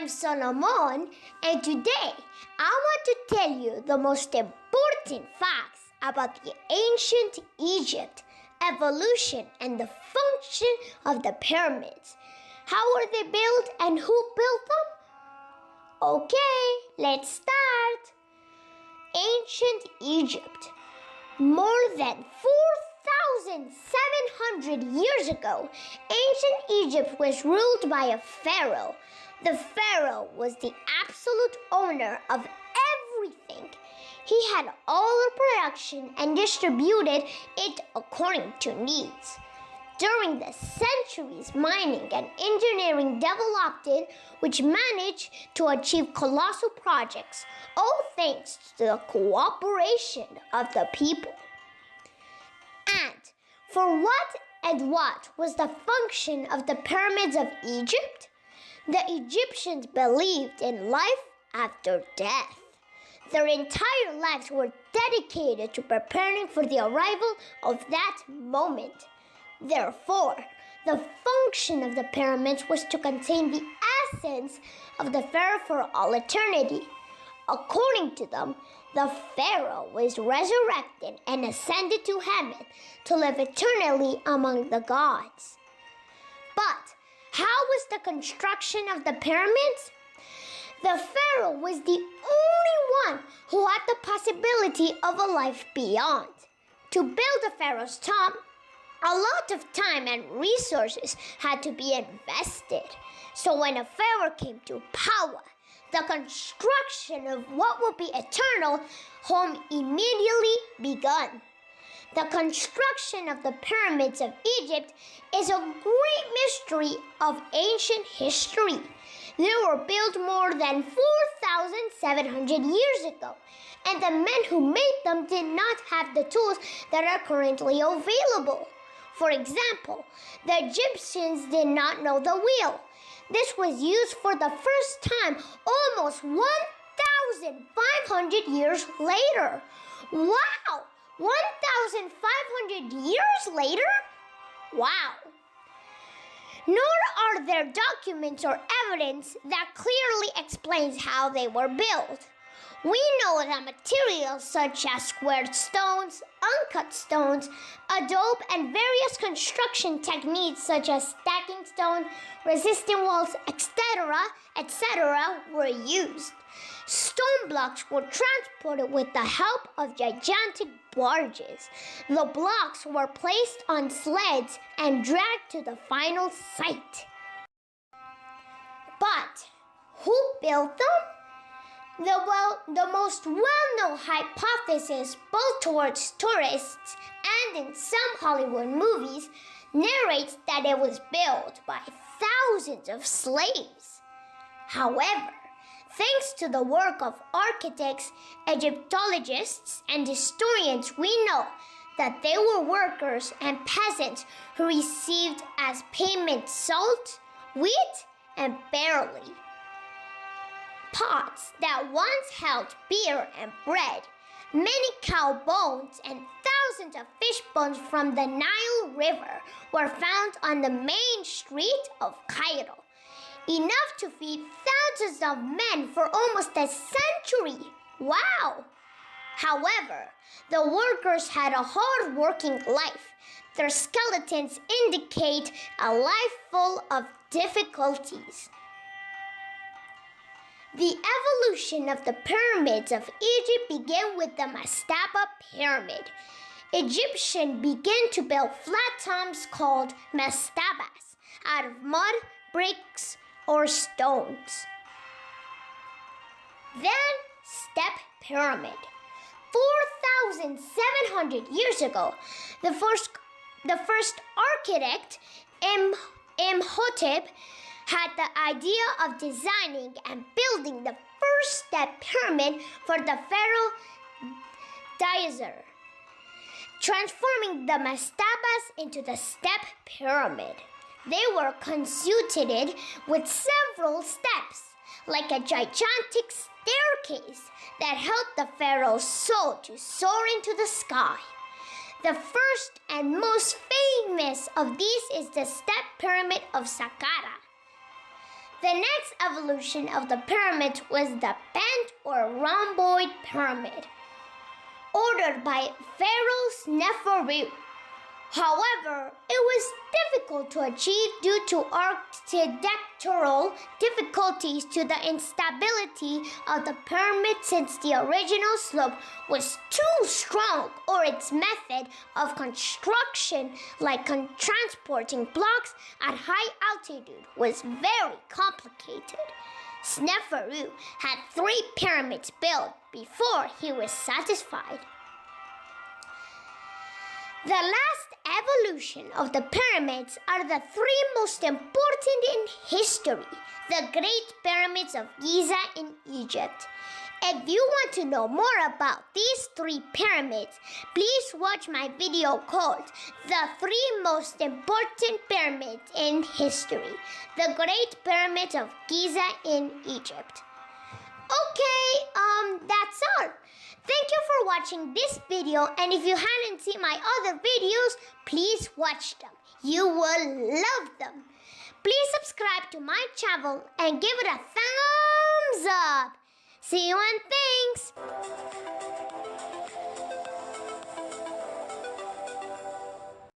I'm Solomon, and today I want to tell you the most important facts about the ancient Egypt, evolution, and the function of the pyramids. How were they built and who built them? Okay, let's start. Ancient Egypt. More than 4,700 years ago, ancient Egypt was ruled by a pharaoh. The pharaoh was the absolute owner of everything. He had all the production and distributed it according to needs. During the centuries, mining and engineering developed it, which managed to achieve colossal projects, all thanks to the cooperation of the people. And for what was the function of the pyramids of Egypt? The Egyptians believed in life after death. Their entire lives were dedicated to preparing for the arrival of that moment. Therefore, the function of the pyramids was to contain the essence of the pharaoh for all eternity. According to them, the pharaoh was resurrected and ascended to heaven to live eternally among the gods. But how was the construction of the pyramids? The pharaoh was the only one who had the possibility of a life beyond. To build a pharaoh's tomb, a lot of time and resources had to be invested. So when a pharaoh came to power, the construction of what would be eternal home immediately began. The construction of the pyramids of Egypt is a great mystery of ancient history. They were built more than 4,700 years ago, and the men who made them did not have the tools that are currently available. For example, the Egyptians did not know the wheel. This was used for the first time almost 1,500 years later. Wow! 1,500 years later? Wow! Nor are there documents or evidence that clearly explains how they were built. We know that materials such as squared stones, uncut stones, adobe, and various construction techniques such as stacking stone, resisting walls, etc., were used. Stone blocks were transported with the help of gigantic barges. The blocks were placed on sleds and dragged to the final site. But who built them? The most well-known hypothesis, both towards tourists and in some Hollywood movies, narrates that it was built by thousands of slaves. However, thanks to the work of architects, Egyptologists, and historians, we know that they were workers and peasants who received as payment salt, wheat, and barley. Pots that once held beer and bread, many cow bones, and thousands of fish bones from the Nile River were found on the main street of Cairo, enough to feed thousands of men for almost a century. Wow! However, the workers had a hard-working life. Their skeletons indicate a life full of difficulties. The evolution of the pyramids of Egypt began with the Mastaba pyramid. Egyptians began to build flat tombs called mastabas out of mud, bricks, or stones. Then, step pyramid. 4,700 years ago, the first architect, Imhotep, had the idea of designing and building the first step pyramid for the pharaoh Giza, transforming the mastabas into the step pyramid. They were constructed with several steps, like a gigantic staircase that helped the pharaoh's soul to soar into the sky. The first and most famous of these is the step pyramid of Saqqara. The next evolution of the pyramid was the bent or rhomboid pyramid, ordered by pharaohs Neferu. However, it was difficult to achieve due to architectural difficulties to the instability of the pyramid since the original slope was too strong or its method of construction, like transporting blocks at high altitude, was very complicated. Sneferu had 3 pyramids built before he was satisfied. The last evolution of the pyramids are the 3 most important in history, the Great Pyramids of Giza in Egypt. If you want to know more about these 3 pyramids, please watch my video called The 3 Most Important Pyramids in History, the Great Pyramids of Giza in Egypt. Okay, that's all. Thank you for watching this video, and if you hadn't seen my other videos, please watch them. You will love them. Please subscribe to my channel and give it a thumbs up. See you and thanks.